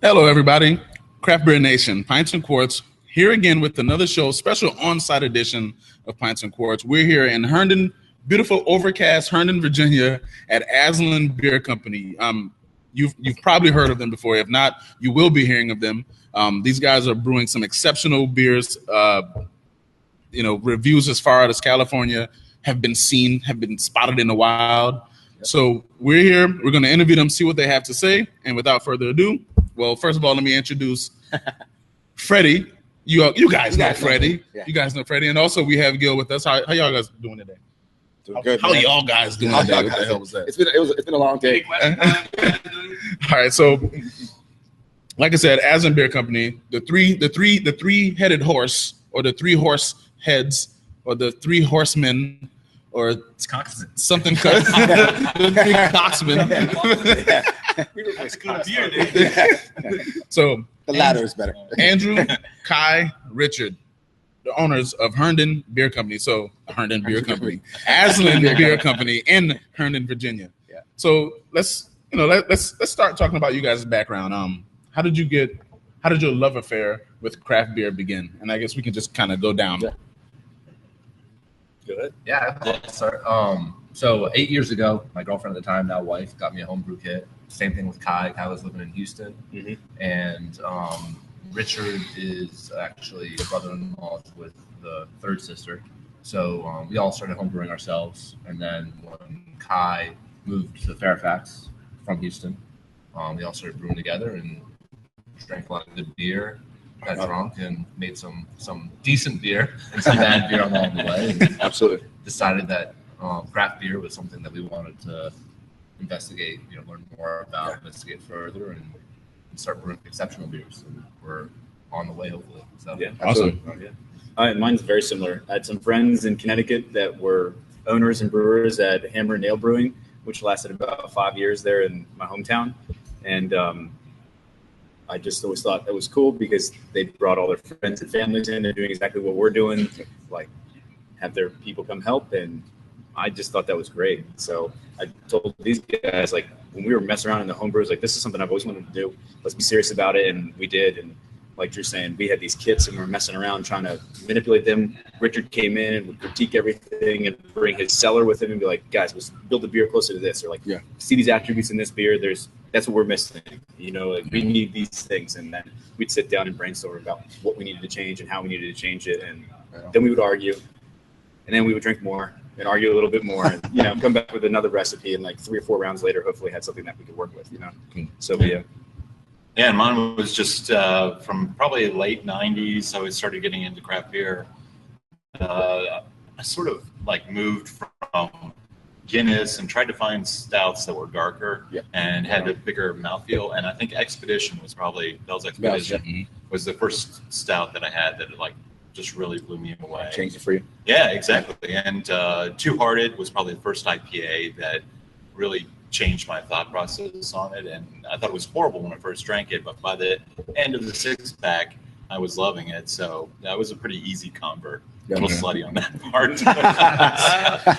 Hello, everybody. Craft Beer Nation, Pints and Quarts, here again with another show, special on-site edition of Pints and Quarts. We're here in Herndon, beautiful overcast Herndon, Virginia, at Aslin Beer Company. You've probably heard of them before. If not, you will be hearing of them. These guys are brewing some exceptional beers. Reviews as far out as California have been spotted in the wild. So we're here. We're going to interview them, see what they have to say. And without further ado, well, first of all, let me introduce Freddie. You guys know Freddie. Yeah. You guys know Freddie. And also we have Gil with us. How y'all guys doing today? Doing good. How y'all guys doing today? What the hell was that? It's been a long day. All right, so like I said, Asen Beer Company, the three-headed horse, or the three horse heads, or the three horsemen, or it's Coxman. Something the three Coxmen. That's good beer. So the latter is better. Andrew, Kai, Richard, the owners of Herndon Beer Company. So Herndon Beer Company, Aslin Beer Company in Herndon, Virginia. Yeah. So let's start talking about you guys' background. How did your love affair with craft beer begin? And I guess we can just kind of go down. Yeah. Good. Yeah, I'll start. So 8 years ago, my girlfriend at the time, now wife, got me a homebrew kit. Same thing with Kai. Kai was living in Houston. Mm-hmm. And Richard is actually a brother-in-law with the third sister. So we all started homebrewing ourselves. And then when Kai moved to Fairfax from Houston, we all started brewing together and drank a lot of good beer, got drunk, and made some decent beer and some bad beer along the way. And absolutely. Decided that craft beer was something that we wanted to investigate, learn more about, investigate further, and start brewing exceptional beers. And we're on the way, hopefully. So yeah, awesome. Mine's very similar. I had some friends in Connecticut that were owners and brewers at Hammer Nail Brewing, which lasted about 5 years there in my hometown. And I just always thought that was cool because they brought all their friends and families in. They're doing exactly what we're doing, like have their people come help. And I just thought that was great. So I told these guys, like, when we were messing around in the homebrews, like, this is something I've always wanted to do. Let's be serious about it. And we did. And like you're saying, we had these kits and we were messing around trying to manipulate them. Richard came in and would critique everything and bring his cellar with him and be like, guys, let's build a beer closer to this. Or like, see these attributes in this beer. That's what we're missing. Like, we need these things. And then we'd sit down and brainstorm about what we needed to change and how we needed to change it. And then we would argue. And then we would drink more and argue a little bit more and, come back with another recipe. And like 3 or 4 rounds later, hopefully had something that we could work with, So, yeah. Yeah, and mine was just from probably late 90s. So I started getting into craft beer. I sort of like moved from Guinness and tried to find stouts that were darker and had a bigger mouthfeel. And I think Expedition was probably, Bell's Expedition was the first stout that I had that like just really blew me away. Changed it for you? Yeah, exactly. And Two Hearted was probably the first IPA that really changed my thought process on it. And I thought it was horrible when I first drank it, but by the end of the 6-pack, I was loving it. So that was a pretty easy convert. A little slutty on that part.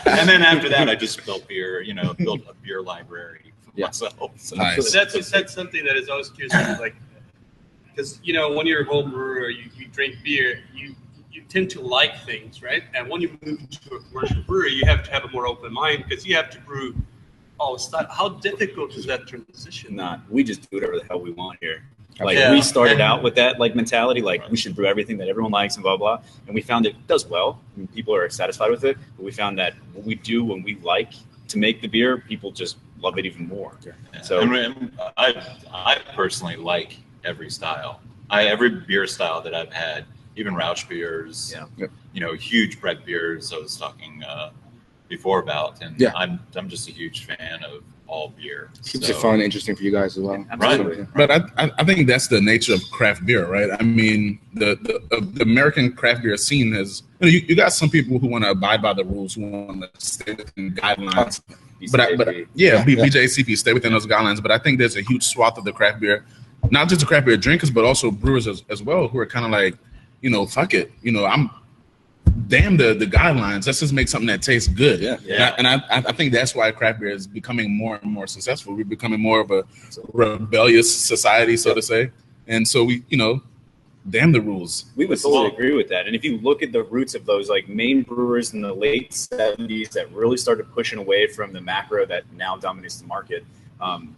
And then after that, I just built beer, built a beer library for myself. So nice. That's something that is always curious, like, because, when you're a home brewer or you drink beer, you tend to like things, right? And when you move into a commercial brewery, you have to have a more open mind because you have to brew all the stuff. How difficult is that transition? We just do whatever the hell we want here. Like, we started out with that mentality, like we should brew everything that everyone likes and blah, blah. And we found it does well. I mean, people are satisfied with it. But we found that what we do when we like to make the beer, people just love it even more. Yeah. So I personally like every style. Every beer style that I've had, even Rauch beers, huge bread beers I was talking before about. And I'm just a huge fan of all beer. Keeps it fun and interesting for you guys as well. Right. But I think that's the nature of craft beer, right? I mean, the American craft beer scene has, you got some people who want to abide by the rules, who want to stay within guidelines. BJCP, stay within those guidelines. But I think there's a huge swath of the craft beer, not just the craft beer drinkers, but also brewers as well, who are kind of like, fuck it. damn the guidelines. Let's just make something that tastes good. Yeah. And I think that's why craft beer is becoming more and more successful. We're becoming more of a rebellious society, so to say. And so we, damn the rules. We would totally agree with that. And if you look at the roots of those like main brewers in the late 70s that really started pushing away from the macro that now dominates the market,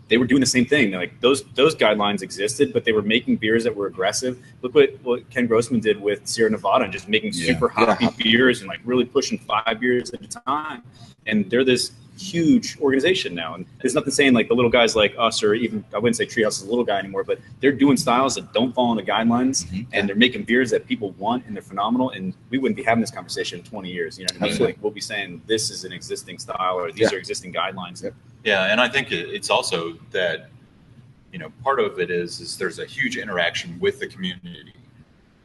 they were doing the same thing. Like those guidelines existed, but they were making beers that were aggressive. Look what Ken Grossman did with Sierra Nevada and just making super hoppy beers and like really pushing 5 beers at a time. And they're this huge organization now. And there's nothing saying like the little guys like us, or even I wouldn't say Treehouse is a little guy anymore, but they're doing styles that don't fall into guidelines, and they're making beers that people want, and they're phenomenal. And we wouldn't be having this conversation in 20 years. You know what I mean? Like we'll be saying this is an existing style, or these are existing guidelines. Yeah, and I think it's also that, part of it is there's a huge interaction with the community.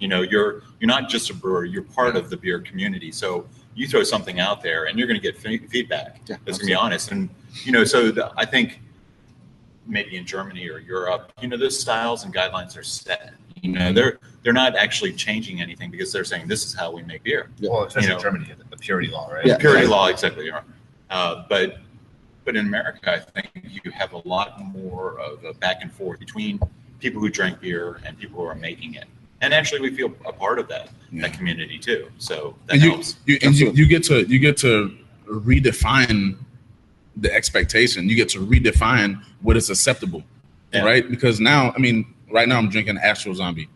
You're not just a brewer, you're part of the beer community. So you throw something out there and you're going to get feedback. That's going to be honest. And, I think maybe in Germany or Europe, those styles and guidelines are set. They're not actually changing anything because they're saying this is how we make beer. Well, especially in Germany, the purity law, right? Yeah, purity law, exactly. But in America, I think you have a lot more of a back and forth between people who drink beer and people who are making it. And actually, we feel a part of that community too. So that helps. You get to redefine the expectation. You get to redefine what is acceptable, right? Because now, right now I'm drinking Astro Zombie.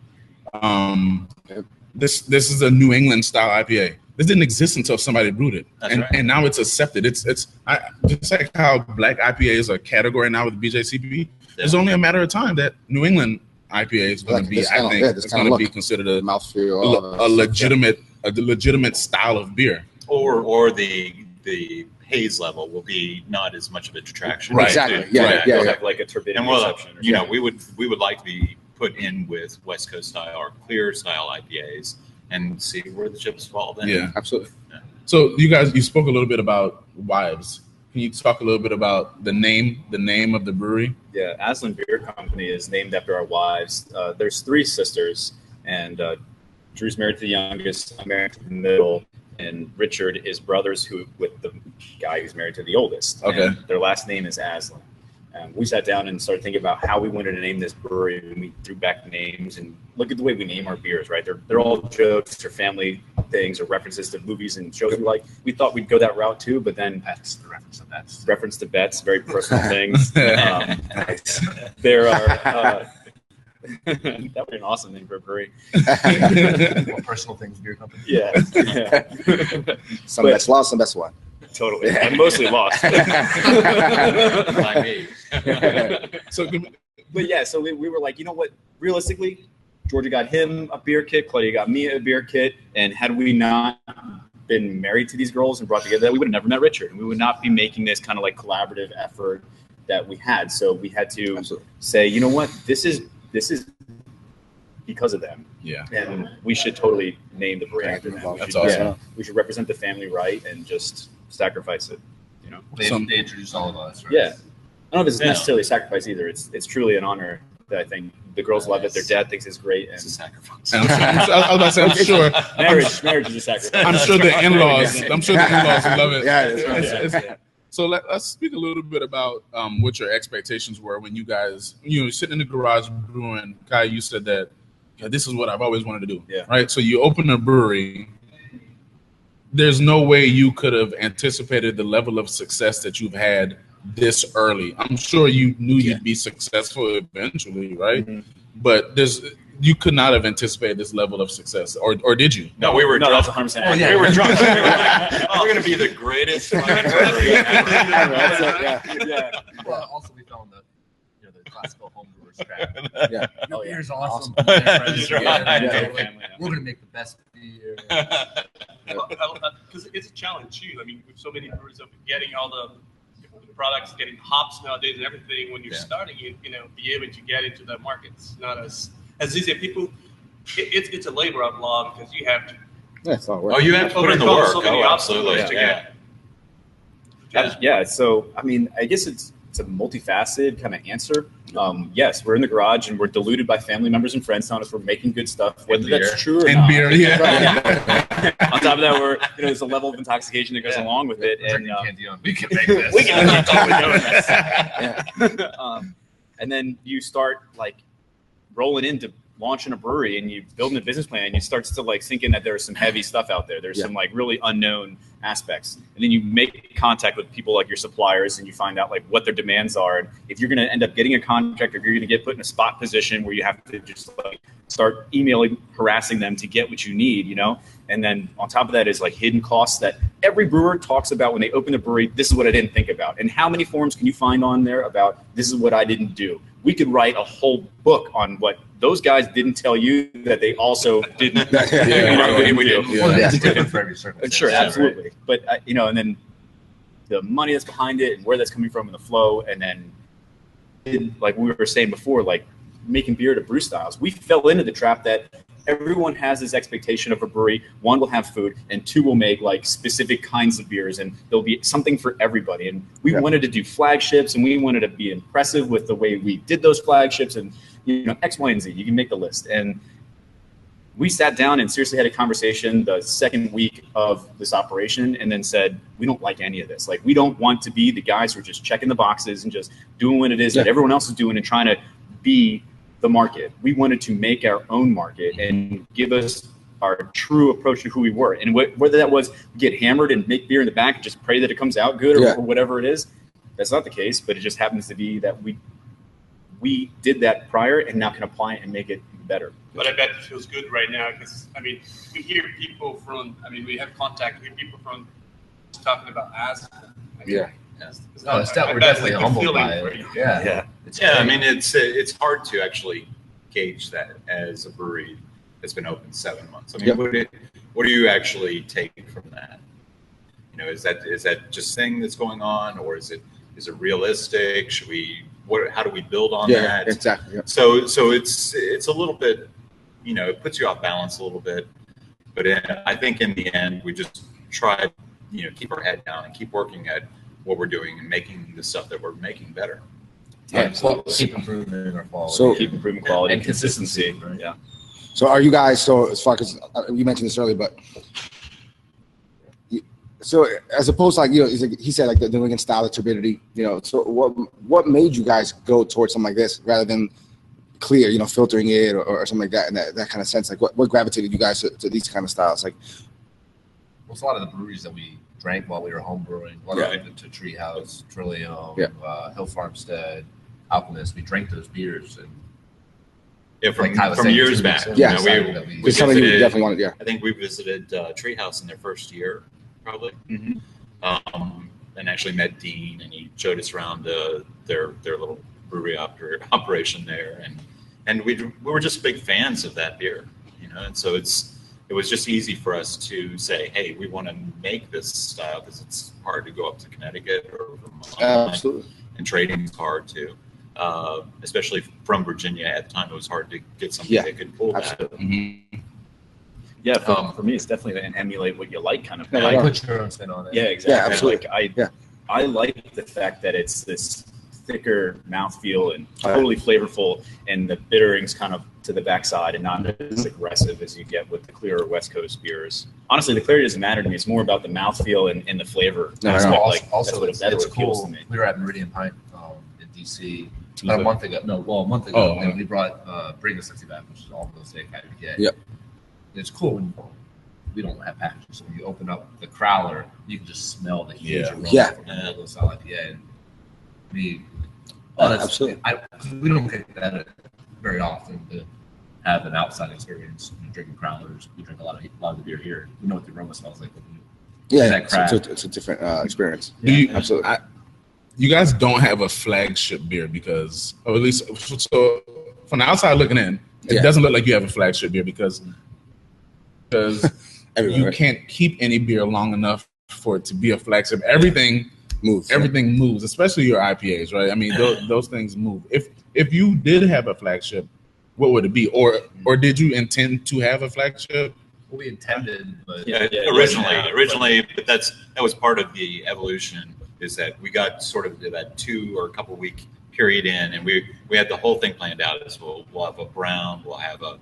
This is a New England style IPA. This didn't exist until somebody brewed it, and now it's accepted. It's just like how black IPA is a category now with BJCP. It's only a matter of time that New England IPA is going to be. I think it's going to be considered a legitimate style of beer. Or the haze level will be not as much of a detraction. Right. Exactly. Yeah. Have like a turbidity perception. We would like to be put in with West Coast style or clear style IPAs and see where the chips fall. Then. Yeah, absolutely. Yeah. So you spoke a little bit about wives. Can you talk a little bit about the name of the brewery? Yeah, Aslin Beer Company is named after our wives. There's 3 sisters, and Drew's married to the youngest, I'm married to the middle, and Richard is brothers with the guy who's married to the oldest. Okay. And their last name is Aslin. We sat down and started thinking about how we wanted to name this brewery, and we threw back names and look at the way we name our beers, right? They're all jokes or family things or references to movies and shows we like. We thought we'd go that route too, but then reference to bets, very personal things. There are that would be an awesome name for a brewery. More personal things, beer company. Yeah. Some bets lost, some bets won. Totally. I'm mostly lost. Like me. So we were like, you know what? Realistically, Georgia got him a beer kit, Claudia got me a beer kit, and had we not been married to these girls and brought together, we would have never met Richard, and we would not be making this kind of like collaborative effort that we had. So we had to say, you know what? This is because of them. Yeah. And we should totally name the brewery after them. That's awesome. We should represent the family right and just sacrifice it. They introduced all of us, right? Yeah. I don't know if it's necessarily a sacrifice either. It's truly an honor that I think the girls love it. Their dad thinks it's great. And It's a sacrifice. I'm sure. Marriage is a sacrifice. I'm sure the in-laws love it. Yeah. So let's speak a little bit about what your expectations were when you guys, sitting in the garage brewing. Kai, you said that this is what I've always wanted to do. Yeah. Right. So you open a brewery. There's no way you could have anticipated the level of success that you've had this early. I'm sure you knew you'd be successful eventually, right? Mm-hmm. But you could not have anticipated this level of success, or did you? No, we were drunk. That's 100%. Oh, yeah, we were drunk. We were like, we're going to be the greatest. Well, also we found the classical homebrewers trap. Yeah. Your beer's awesome. That's right. We're going to make the best beer. Because it's a challenge too. I mean, with so many brewers of getting all the products, getting hops nowadays and everything, when you're starting, be able to get into the markets. Not as easy. People, it's a labor of love because you have to. Yeah, it's not work. Oh, you have to put in the work. So many Absolutely. Yeah. So, I mean, I guess it's a multifaceted kind of answer. Yes, we're in the garage and we're deluded by family members and friends telling us we're making good stuff, whether that's true or not. Beer, yeah. on top of that, there's a level of intoxication that goes along with it, and we can make this. we can keep totally doing this. And then you start like rolling into launching a brewery, and you building a business plan, and you start to like thinking that there's some heavy stuff out there. There's some like really unknown aspects, and then you make contact with people like your suppliers, and you find out like what their demands are. And if you're going to end up getting a contract, or if you're going to get put in a spot position where you have to just like start emailing, harassing them to get what you need, And then on top of that is like hidden costs that every brewer talks about when they open a brewery. This is what I didn't think about. And how many forums can you find on there about this is what I didn't do? We could write a whole book on what those guys didn't tell you that they also didn't. It's different for every circumstance. Sure, absolutely. Right? But and then the money that's behind it and where that's coming from and the flow, and then like we were saying before, like making beer to brew styles. We fell into the trap that everyone has this expectation of a brewery. One will have food, and two will make like specific kinds of beers, and there'll be something for everybody. And we wanted to do flagships, and we wanted to be impressive with the way we did those flagships, and X, Y, and Z. You can make the list. And we sat down and seriously had a conversation the second week of this operation, and then said, we don't like any of this. Like, we don't want to be the guys who are just checking the boxes and just doing what it is that everyone else is doing and trying to be the market. We wanted to make our own market and give us our true approach to who we were. And whether that was get hammered and make beer in the back and just pray that it comes out good or whatever it is, that's not the case. But it just happens to be that we did that prior and now can apply it and make it better. But I bet it feels good right now because, we hear people from, we have contact with people from talking about Asen. We're definitely humbled by it. It's hard to actually gauge that as a brewery that's been open 7 months. What do you actually take from that? Is that just thing that's going on, or is it realistic? How do we build on that? Exactly. Yeah. So it's a little bit, it puts you off balance a little bit. But I think in the end, we just try, keep our head down and keep working at what we're doing and making the stuff that we're making better. Absolutely. Keep improving our quality. So keep improving quality and consistency. Right? Yeah. So are you guys, as far as you mentioned this earlier, but so as opposed to he said like the New England style of turbidity, so what made you guys go towards something like this rather than clear, filtering it or something like that in that kind of sense? Like what gravitated you guys to these kind of styles? Like, it's a lot of the breweries that we drank while we were home brewing. A lot of to Treehouse, Trillium, Hill Farmstead, Alchemist. We drank those beers and from years back. Yeah, we something you definitely wanted. Yeah, I think we visited Treehouse in their first year, probably, and actually met Dean, and he showed us around their little brewery operation there, and we were just big fans of that beer, and so it was just easy for us to say, hey, we want to make this style because it's hard to go up to Connecticut or Vermont. Absolutely. And trading is hard too, especially from Virginia. At the time, it was hard to get something that could pull that. Mm-hmm. Yeah, for me, it's definitely an emulate what you like kind of thing. Put your own spin on it. Yeah, exactly. Yeah, absolutely. I like the fact that it's this thicker mouthfeel and totally flavorful, and the bittering's kind of to the backside and not as aggressive as you get with the clearer West Coast beers. Honestly, the clarity doesn't matter to me. It's more about the mouthfeel and the flavor. Also, it's cool. To me. We were at Meridian Pint in DC about a month ago. A month ago, and we brought Bring the 60 back, which is all those they had to get. Yep. It's cool when we don't have packages. When you open up the crowler, you can just smell the huge aroma from the middle style IPA. And absolutely. We don't get that very often to have an outside experience drinking crowlers. We drink a lot of the beer here. We know what the aroma smells like. It's a different experience. Absolutely. You guys don't have a flagship beer because, or at least so from the outside looking in, it doesn't look like you have a flagship beer because you can't keep any beer long enough for it to be a flagship. Everything moves, especially your IPAs, right? I mean, those things move. If you did have a flagship, what would it be? Or did you intend to have a flagship? Well, we intended, but originally, but that was part of the evolution. Is that we got sort of that 2 or a couple week period in, and we had the whole thing planned out. As we'll have a brown, we'll have a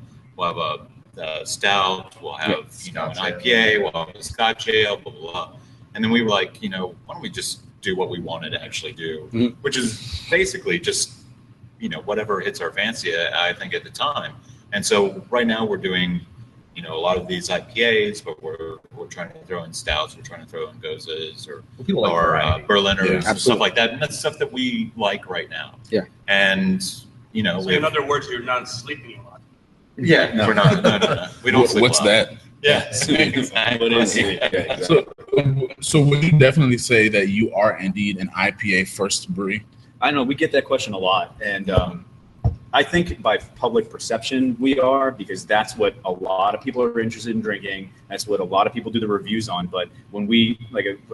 the stout, we'll have an IPA, we'll have a Scotch ale, blah blah blah. And then we were like, why don't we just do what we wanted to actually do, which is basically just whatever hits our fancy, I think, at the time. And so right now we're doing a lot of these IPAs, but we're trying to throw in stouts, we're trying to throw in gozas or Berliners and stuff like that. And that's stuff that we like right now. Yeah. And so in other words, you're not sleeping a lot. Yeah, no. We're not. No. We don't sleep. What's that? Yeah. Exactly. So would you definitely say that you are indeed an IPA first brewery? I know we get that question a lot, and I think by public perception we are, because that's what a lot of people are interested in drinking. That's what a lot of people do the reviews on. But when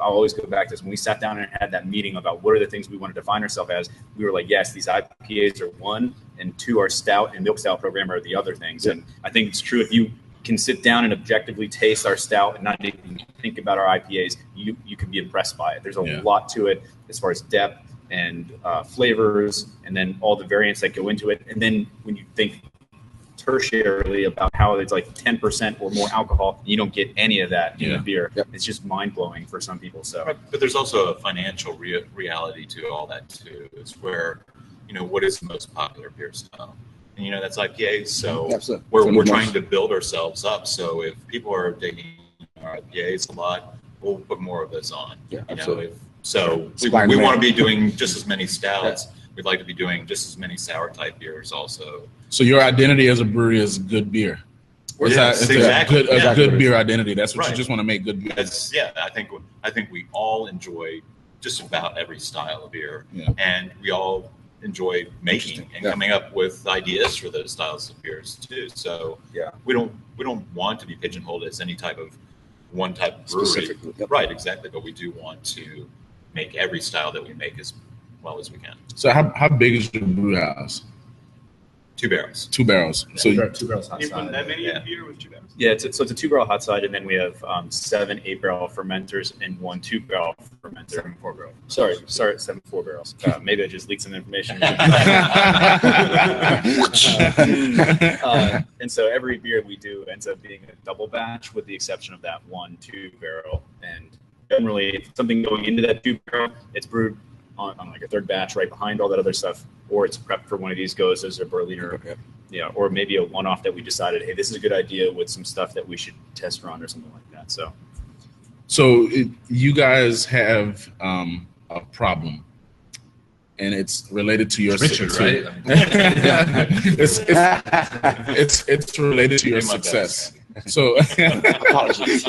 I'll always go back to this, when we sat down and had that meeting about what are the things we want to define ourselves as, we were like, yes, these IPAs are one, and two, our stout and milk stout program are the other things. And I think it's true, if you can sit down and objectively taste our stout and not even think about our IPAs, you can be impressed by it. There's a lot to it as far as depth and flavors, and then all the variants that go into it. And then when you think tertiarily about how it's like 10% or more alcohol, you don't get any of that in a beer. It's just mind-blowing for some people. So, but there's also a financial reality to all that too. It's where, what is the most popular beer style? And that's IPAs. So we're trying to build ourselves up. So if people are digging our IPAs a lot, we'll put more of those on. So we want to be doing just as many stouts. We'd like to be doing just as many sour type beers also. So your identity as a brewery is good beer. Exactly. A good beer identity. That's what you just want to make good beer. I think we all enjoy just about every style of beer, and we all enjoy making and coming up with ideas for those styles of beers too. So we don't want to be pigeonholed as any type of one type of brewery. Right, exactly. But we do want to make every style that we make as well as we can. So how big is your brew house? 2 barrels. 2 barrels. Yeah, so 2 barrels hot You side. put that many in beer with 2 barrels? yeah, it's a 2-barrel hot side, and then we have 7 8-barrel fermenters and 1 2-barrel fermenter. 7 4-barrel. Sorry, 7 4-barrels. Maybe I just leaked some information. And so every beer we do ends up being a double batch, with the exception of that 1 2-barrel. And generally, if something going into that 2-barrel, it's brewed on like a third batch right behind all that other stuff, or it's prepped for one of these gozas or Berliner, or maybe a one-off that we decided, hey, this is a good idea with some stuff that we should test run or something like that. So you guys have a problem, and it's related to your Richard, right? It's related to your success. So Apologies.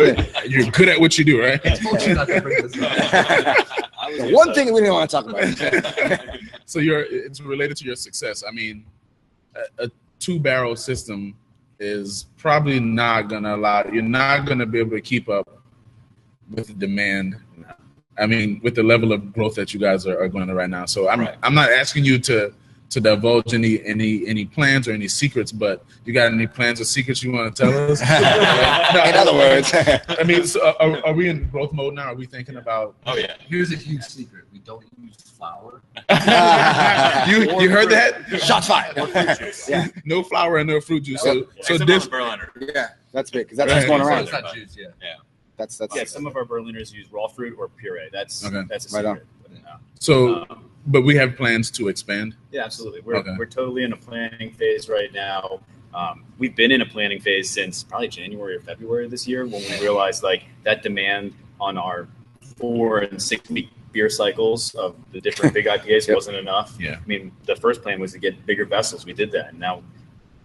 you're good at what you do, right? One thing we didn't want to talk about. So it's related to your success. I mean, a 2-barrel system is probably not gonna allow. You're not gonna be able to keep up with the demand. I mean, with the level of growth that you guys are going to right now. So I'm not asking you to divulge any plans or any secrets, but you got any plans or secrets you want to tell us? In other words, I mean, so are we in growth mode now? Are we thinking about? Oh yeah. Here's a huge secret: we don't use flour. You heard that? shots fired. Yeah, No flour and no fruit juice. So this Berliner. yeah, that's big because that's what's going around. It's not juice, yeah. That's some of our Berliners use raw fruit or puree. That's a secret. Right on. So, but we have plans to expand. Yeah, absolutely. We're totally in a planning phase right now. We've been in a planning phase since probably January or February this year, when we realized like that demand on our 4 and 6 week beer cycles of the different big IPAs wasn't enough. Yeah. I mean, the first plan was to get bigger vessels. We did that, and now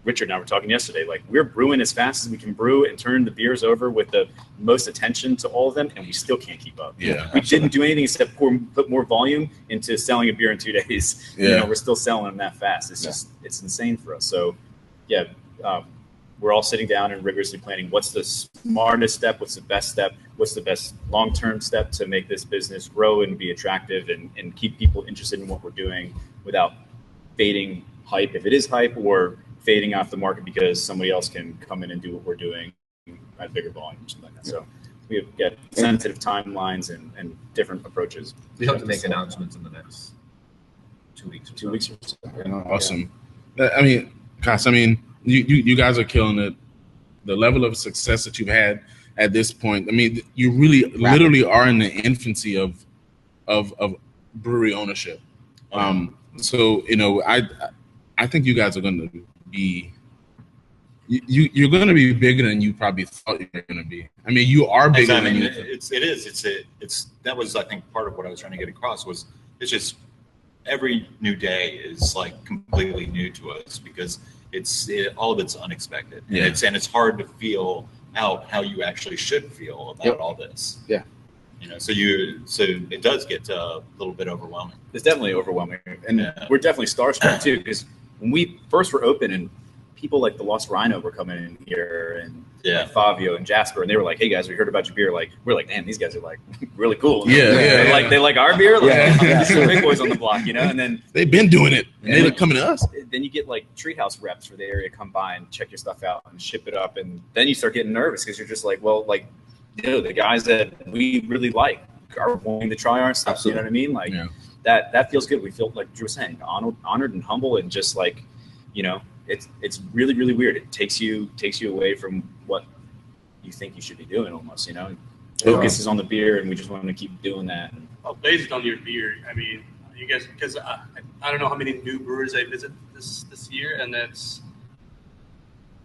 Richard and I were talking yesterday, like we're brewing as fast as we can brew and turn the beers over with the most attention to all of them, and we still can't keep up. Yeah, we didn't do anything except put more volume into selling a beer in 2 days. Yeah. We're still selling them that fast. It's just, it's insane for us. So we're all sitting down and rigorously planning what's the smartest step, what's the best step, what's the best long-term step to make this business grow and be attractive and keep people interested in what we're doing without fading hype, if it is hype, or fading off the market because somebody else can come in and do what we're doing at bigger volume or something like that. So we have got sensitive timelines and different approaches. We hope to make announcements in the next 2 weeks. 2 weeks or so. Awesome. I mean, gosh, you guys are killing it. the level of success that you've had at this point. I mean, you really literally are in the infancy of brewery ownership. So I think you guys are going to be. You're going to be bigger than you probably thought you were going to be. I mean, you are bigger than you. It's that was, I think, part of what I was trying to get across was it's just every new day is like completely new to us because all of it's unexpected. Yeah. And it's hard to feel out how you actually should feel about all this. Yeah. So it does get a little bit overwhelming. It's definitely overwhelming, and we're definitely starstruck too because when we first were open and people like the Lost Rhino were coming in here and like Fabio and Jasper, and they were like, "Hey guys, we heard about your beer." Like we're like, "Damn, these guys are like really cool." They like our beer. Like, these are big boys on the block, And then they've been doing it, and they're coming to us. Then you get like Treehouse reps for the area come by and check your stuff out and ship it up, and then you start getting nervous because you're just like, well, like the guys that we really like are wanting to try our stuff. Absolutely. You know what I mean? Like that feels good. We feel like Drew was saying, honored and humble, and just like it's really, really weird. It takes you away from what you think you should be doing almost, Focus is on the beer, and we just want to keep doing that. Well, based on your beer, I mean, you guys, because I don't know how many new brewers I visit this year, and that's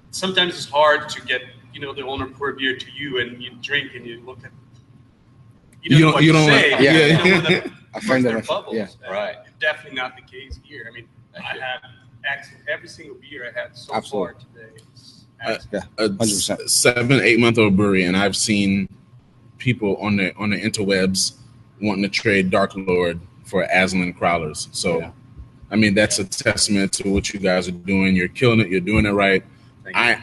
sometimes it's hard to get the owner pour a beer to you, and you drink and you look at you don't say. I find that bubbles. Yeah. Right. Definitely not the case here. I mean, I have every single beer I had so far today. A 100%. 7-8 month old brewery, and I've seen people on the interwebs wanting to trade Dark Lord for Aslin crowlers. So, I mean, that's a testament to what you guys are doing. You're killing it. You're doing it right. I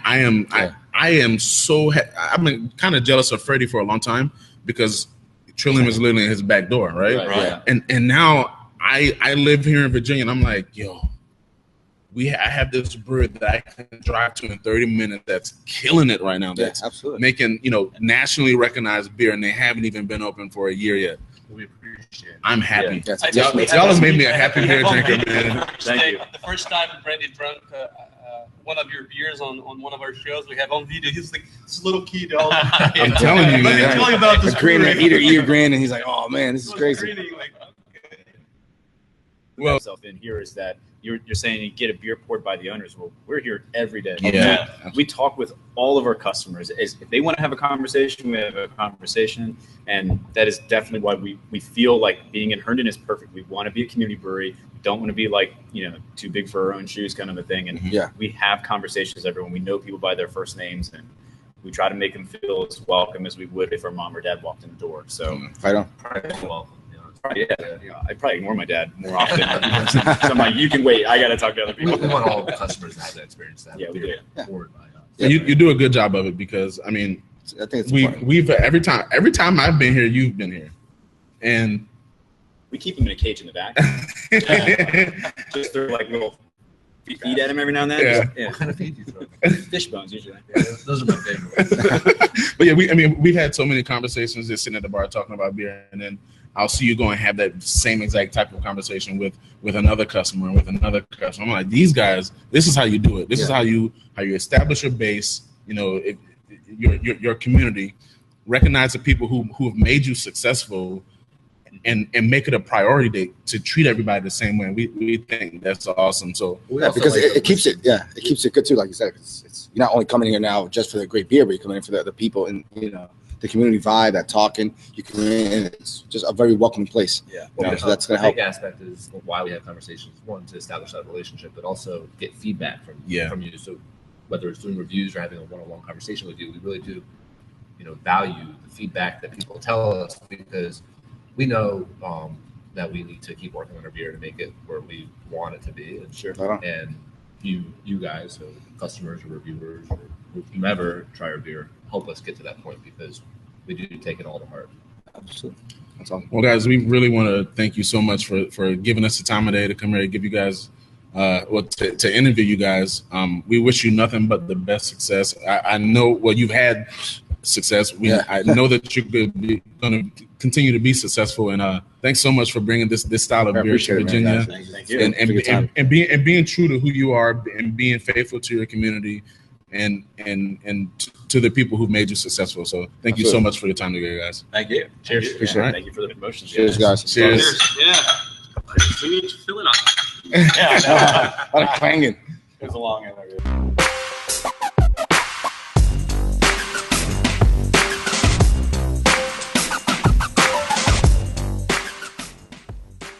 am so. I've been kind of jealous of Freddie for a long time because Trillium is literally in his back door, right? Right. And now I live here in Virginia, and I'm like, yo. I have this brewery that I can drive to in 30 minutes that's killing it right now. That's making, nationally recognized beer, and they haven't even been open for a year yet. We appreciate it. I'm happy. Yeah. Y'all have made me a happy beer drinker, man. Thank you. The first time Brady drank one of your beers on one of our shows, we have on video. He's like this little kid. I'm telling you, man. Let me tell you about this Grin, brewery. eater grin, and he's like, "Oh man, this is crazy." Well, myself in here is that you're saying you get a beer poured by the owners. Well, we're here every day. Yeah. We talk with all of our customers. If they want to have a conversation, we have a conversation. And that is definitely why we feel like being in Herndon is perfect. We want to be a community brewery. We don't want to be like, too big for our own shoes kind of a thing. And we have conversations with everyone. We know people by their first names, and we try to make them feel as welcome as we would if our mom or dad walked in the door. So right on. I probably ignore my dad more often. So I'm like, you can wait. I got to talk to other people. We want all the customers to have that experience. We do. Forward by us. You do a good job of it because I mean, I think it's we've every time I've been here, you've been here, and we keep him in a cage in the back. Just throw like little feed at him every now and then. What kind of feed do you throw? Fish bones usually. Those are my favorite. But yeah, we've had so many conversations just sitting at the bar talking about beer, and then I'll see you go and have that same exact type of conversation with another customer and with another customer. I'm like, these guys, this is how you do it. This is how you establish your base. Your community, recognize the people who have made you successful, and make it a priority to treat everybody the same way. We think that's awesome. So because it keeps it good too. Like you said, it's you're not only coming here now just for the great beer, but you're coming in for the people and the community vibe, that talking. You can, it's just a very welcoming place. So that's going to help. A big aspect is why we have conversations. One, to establish that relationship, but also get feedback from you. So whether it's doing reviews or having a one-on-one conversation with you, we really do, value the feedback that people tell us, because we know that we need to keep working on our beer to make it where we want it to be. And you guys, so customers or reviewers or whomever try our beer, help us get to that point, because we do take it all to heart. Absolutely. That's awesome. Well, guys, we really want to thank you so much for giving us the time of day to come here and give you guys, to interview you guys. We wish you nothing but the best success. I know, you've had success. I know that you're going to continue to be successful. And thanks so much for bringing this style of beer to Virginia. Thank you. And being true to who you are and being faithful to your community. and to the people who've made you successful. So thank you so much for your time today, guys. Thank you. Cheers. Appreciate it. Thank you for the promotion. Cheers, guys. Cheers. Yeah. We need to fill it up. Yeah, A lot of clanging. it was a long interview.